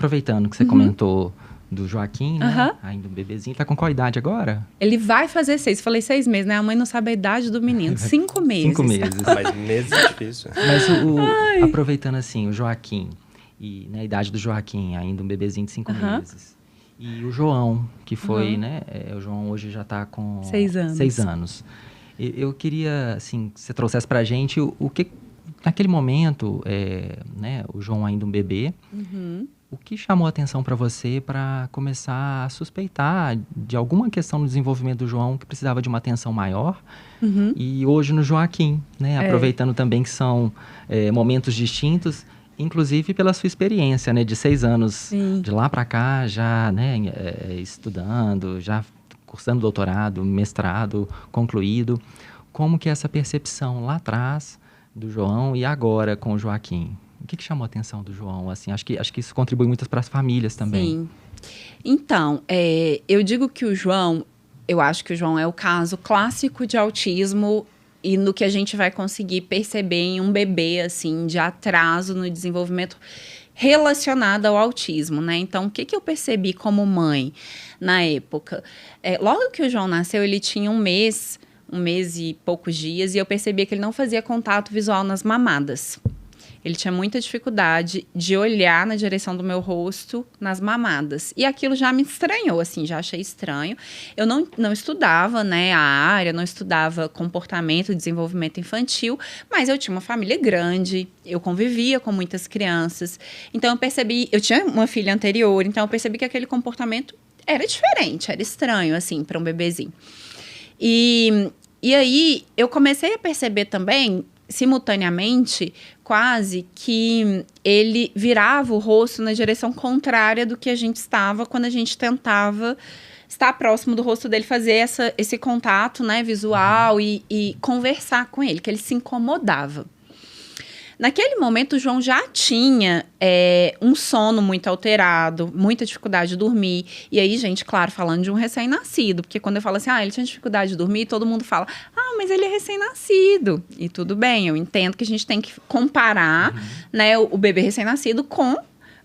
aproveitando que você comentou do Joaquim, né? Aham. Ainda um bebezinho. Tá com qual idade agora? Ele vai fazer 6. Falei 6 meses, né? A mãe não sabe a idade do menino. 5 meses. 5 meses. Mas meses é difícil. Mas aproveitando assim, o Joaquim, e né, a idade do Joaquim, ainda um bebezinho de 5 meses. E o João, que foi, né? O João hoje já tá com 6 anos. 6 anos. Eu queria, assim, que você trouxesse pra gente o que, naquele momento, né? O João ainda um bebê. O que chamou a atenção para você para começar a suspeitar de alguma questão no desenvolvimento do João que precisava de uma atenção maior? E hoje no Joaquim, né? Aproveitando também que são momentos distintos, inclusive pela sua experiência, né? De 6 anos, Sim. de lá para cá, já né? Estudando, já cursando doutorado, mestrado concluído. Como que é essa percepção lá atrás do João e agora com o Joaquim? O que chamou a atenção do João? Assim, acho que isso contribui muito para as famílias também. Sim. Então, eu digo que eu acho que o João é o caso clássico de autismo e no que a gente vai conseguir perceber em um bebê, assim, de atraso no desenvolvimento relacionado ao autismo, né? Então, o que eu percebi como mãe na época? Logo que o João nasceu, ele tinha um mês e poucos dias, e eu percebia que ele não fazia contato visual nas mamadas. Ele tinha muita dificuldade de olhar na direção do meu rosto nas mamadas. E aquilo já me estranhou, assim, já achei estranho. Eu não estudava, né, a área, não estudava comportamento, desenvolvimento infantil, mas eu tinha uma família grande, eu convivia com muitas crianças. Então, eu tinha uma filha anterior, então eu percebi que aquele comportamento era diferente, era estranho, assim, para um bebezinho. E aí, eu comecei a perceber também, simultaneamente, quase que ele virava o rosto na direção contrária do que a gente estava quando a gente tentava estar próximo do rosto dele, fazer esse contato, né, visual e conversar com ele, que ele se incomodava. Naquele momento, o João já tinha um sono muito alterado, muita dificuldade de dormir. E aí, gente, claro, falando de um recém-nascido. Porque quando eu falo assim, ele tinha dificuldade de dormir, todo mundo fala, mas ele é recém-nascido. E tudo bem, eu entendo que a gente tem que comparar né, o bebê recém-nascido com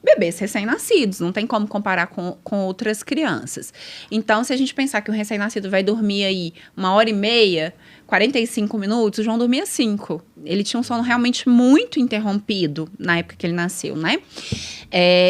bebês recém-nascidos. Não tem como comparar com outras crianças. Então, se a gente pensar que o recém-nascido vai dormir aí 1h30, 45 minutos, o João dormia 5. Ele tinha um sono realmente muito interrompido na época que ele nasceu, né?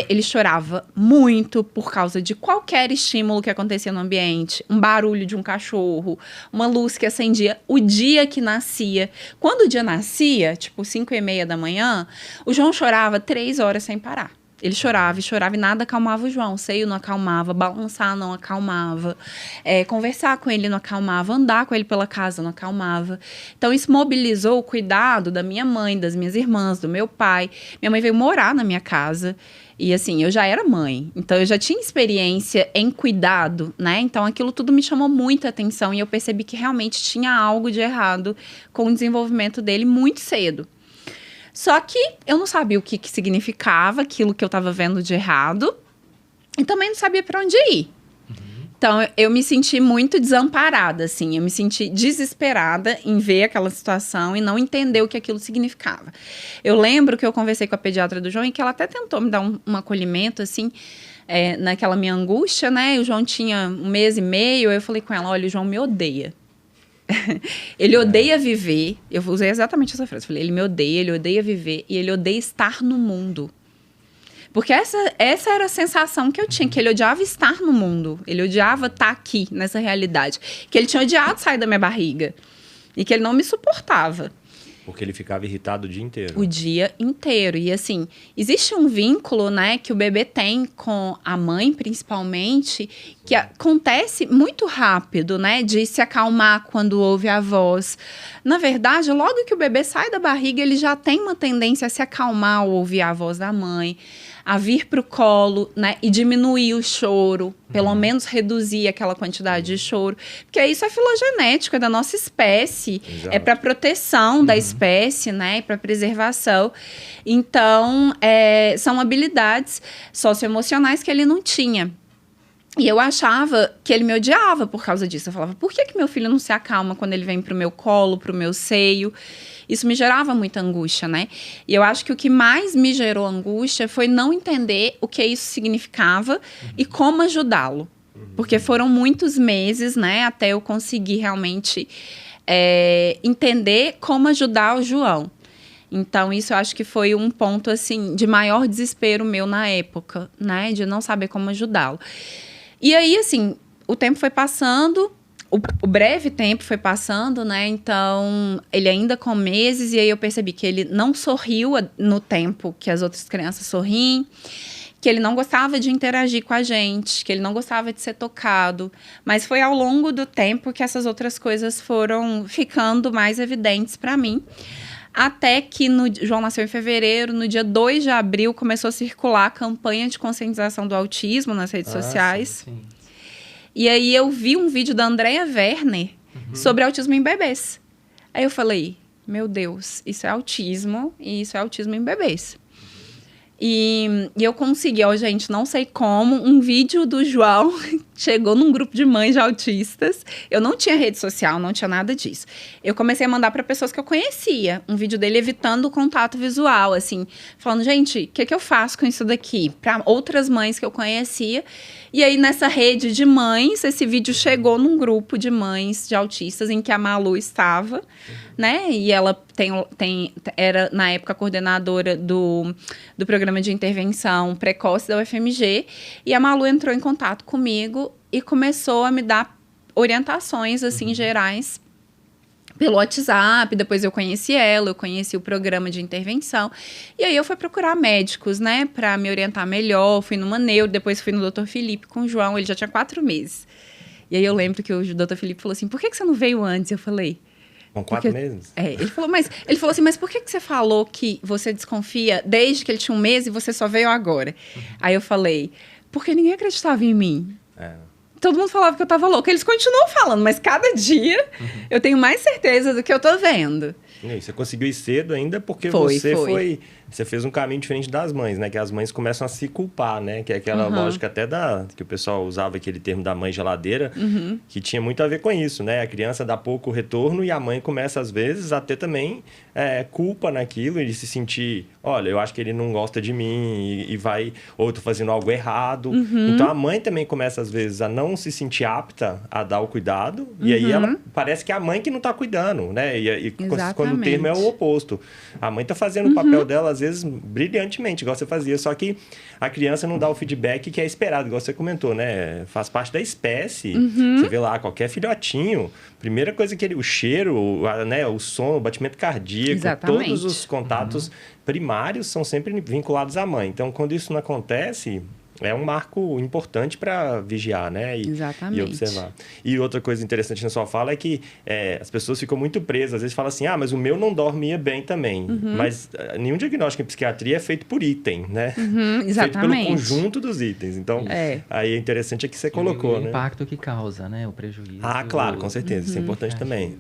Ele chorava muito por causa de qualquer estímulo que acontecia no ambiente. Um barulho de um cachorro, uma luz que acendia o dia que nascia. Quando o dia nascia, tipo 5h30 da manhã, o João chorava 3 horas sem parar. Ele chorava e nada acalmava o João. O seio não acalmava, balançar não acalmava, conversar com ele não acalmava, andar com ele pela casa não acalmava. Então, isso mobilizou o cuidado da minha mãe, das minhas irmãs, do meu pai. Minha mãe veio morar na minha casa. E, assim, eu já era mãe. Então, eu já tinha experiência em cuidado, né? Então, aquilo tudo me chamou muita atenção. E eu percebi que realmente tinha algo de errado com o desenvolvimento dele muito cedo. Só que eu não sabia o que significava aquilo que eu estava vendo de errado. E também não sabia para onde ir. Então, eu me senti muito desamparada, assim. Eu me senti desesperada em ver aquela situação e não entender o que aquilo significava. Eu lembro que eu conversei com a pediatra do João e que ela até tentou me dar um acolhimento, assim, naquela minha angústia, né? O João tinha 1 mês e meio, eu falei com ela, olha, o João me odeia. Ele odeia viver. Eu usei exatamente essa frase. Falei, ele me odeia, ele odeia viver e ele odeia estar no mundo. Porque essa era a sensação que eu tinha, que ele odiava estar no mundo. Ele odiava estar aqui, nessa realidade. Que ele tinha odiado sair da minha barriga. E que ele não me suportava. Porque ele ficava irritado o dia inteiro. O dia inteiro. E assim, existe um vínculo, né, que o bebê tem com a mãe, principalmente, que acontece muito rápido, né, de se acalmar quando ouve a voz. Na verdade, logo que o bebê sai da barriga, ele já tem uma tendência a se acalmar ao ouvir a voz da mãe, a vir para o colo, né, e diminuir o choro, pelo menos reduzir aquela quantidade de choro, porque isso é filogenético, é da nossa espécie, Exato. É para proteção da espécie, né, para preservação. Então, são habilidades socioemocionais que ele não tinha. E eu achava que ele me odiava por causa disso. Eu falava, por que meu filho não se acalma quando ele vem pro meu colo, pro meu seio? Isso me gerava muita angústia, né? E eu acho que o que mais me gerou angústia foi não entender o que isso significava e como ajudá-lo. Porque foram muitos meses, né, até eu conseguir realmente entender como ajudar o João. Então, isso eu acho que foi um ponto, assim, de maior desespero meu na época, né? De não saber como ajudá-lo. E aí, assim, o tempo foi passando, o breve tempo foi passando, né? Então, ele ainda com meses, e aí eu percebi que ele não sorriu no tempo que as outras crianças sorriem, que ele não gostava de interagir com a gente, que ele não gostava de ser tocado. Mas foi ao longo do tempo que essas outras coisas foram ficando mais evidentes para mim. Até que João nasceu em fevereiro, no dia 2 de abril, começou a circular a campanha de conscientização do autismo nas redes sociais. Sim. E aí eu vi um vídeo da Andrea Werner sobre autismo em bebês. Aí eu falei, meu Deus, isso é autismo e isso é autismo em bebês. E eu consegui, gente, não sei como, um vídeo do João chegou num grupo de mães de autistas. Eu não tinha rede social, não tinha nada disso. Eu comecei a mandar para pessoas que eu conhecia. Um vídeo dele evitando o contato visual, assim. Falando, gente, o que eu faço com isso daqui? Para outras mães que eu conhecia. E aí, nessa rede de mães, esse vídeo chegou num grupo de mães de autistas em que a Malu estava, né? E ela era, na época, coordenadora do programa de intervenção precoce da UFMG. E a Malu entrou em contato comigo e começou a me dar orientações, assim, gerais pelo WhatsApp. Depois eu conheci ela, eu conheci o programa de intervenção. E aí eu fui procurar médicos, né, para me orientar melhor. Fui numa neuro, depois fui no Dr. Felipe com o João, ele já tinha 4 meses. E aí eu lembro que o Dr. Felipe falou assim, por que você não veio antes? Eu falei... Com 4 meses? Ele falou assim, mas por que você falou que você desconfia desde que ele tinha 1 mês e você só veio agora? Aí eu falei, porque ninguém acreditava em mim. Todo mundo falava que eu tava louca. Eles continuam falando, mas cada dia eu tenho mais certeza do que eu tô vendo. E você conseguiu ir cedo ainda porque você fez um caminho diferente das mães, né? Que as mães começam a se culpar, né? Que é aquela lógica até que o pessoal usava aquele termo da mãe geladeira, que tinha muito a ver com isso, né? A criança dá pouco retorno e a mãe começa, às vezes, a ter também culpa naquilo e se sentir, olha, eu acho que ele não gosta de mim e vai, ou eu tô fazendo algo errado. Então, a mãe também começa, às vezes, a não se sentir apta a dar o cuidado e aí ela parece que é a mãe que não tá cuidando, né? E quando o termo é o oposto. A mãe tá fazendo o papel dela, às vezes, brilhantemente, igual você fazia. Só que a criança não dá o feedback que é esperado, igual você comentou, né? Faz parte da espécie. Você vê lá, qualquer filhotinho, primeira coisa que o cheiro, o som, o batimento cardíaco, exatamente. Todos os contatos primários são sempre vinculados à mãe. Então, quando isso não acontece... É um marco importante para vigiar, né? E observar. E outra coisa interessante na sua fala é que as pessoas ficam muito presas. Às vezes falam assim, mas o meu não dormia bem também. Mas nenhum diagnóstico em psiquiatria é feito por item, né? Exatamente. Feito pelo conjunto dos itens. Então, aí é interessante que você colocou, o né? impacto que causa, né? O prejuízo. Claro, com certeza. Isso é importante também.